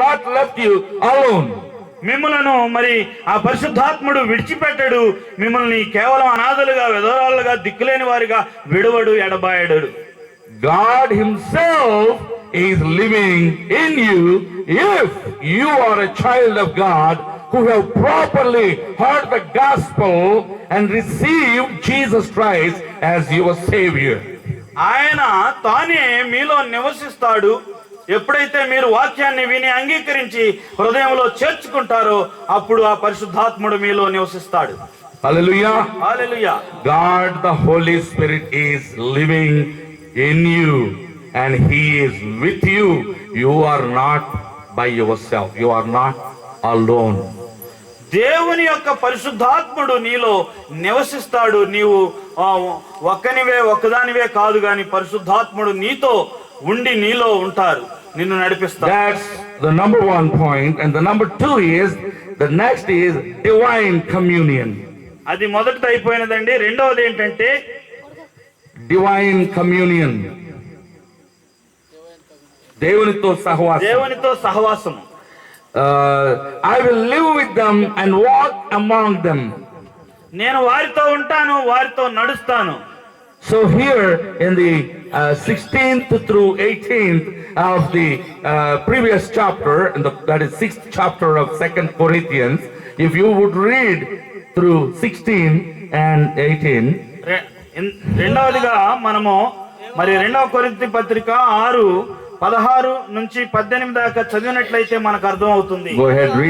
not left you alone. మిమ్మలను మరి ఆ పరిశుద్ధాత్ముడు విడిచిపెట్టడు. మిమ్మల్ని కేవలం అనాథలుగా, విధవరాలుగా, దిక్కులేని వారిగా విడవడు, ఎడబాయడు. God himself is living in you if you are a child of God who have properly heard the gospel and received Jesus Christ as your savior. ఆయన తానే మీలో నివసిస్తాడు. ఎప్పుడైతే మీరు వాక్యాన్ని విని అంగీకరించి హృదయంలో చేర్చుకుంటారో అప్పుడు ఆ పరిశుద్ధాత్ముడు మీలో నివసిస్తాడు. Hallelujah. Hallelujah. God the Holy Spirit is living in you and he is with you. You are not by yourself. You are not alone. దేవుని యొక్క పరిశుద్ధాత్ముడు నీలో నివసిస్తాడు. నీవు ఒక్కదానివే కాదు గాని పరిశుద్ధాత్ముడు నీతో ఉండి నీలో ఉంటారు, నిన్ను నడిపిస్తారు. That's the number one point. And the number two is, the next is divine communion. అది మొదటిది అయిపోయినదండి. రెండవది ఏంటంటే divine communion. దేవునితో సహవాసం. దేవునితో సహవాసం. I will live with them and walk among them. నేను వారితో ఉంటాను, వారితో నడుస్తాను. So here in the 16th through 18th of the previous chapter, that is 6th chapter of 2 Corinthians, if you would read through 16 and 18. రెండవదిగా మనము మరి 2వ కొరింథీ పత్రిక 6:16 నుంచి 18 దాకా చదివినట్లయితే మనకు అర్థం అవుతుంది. Go ahead, read.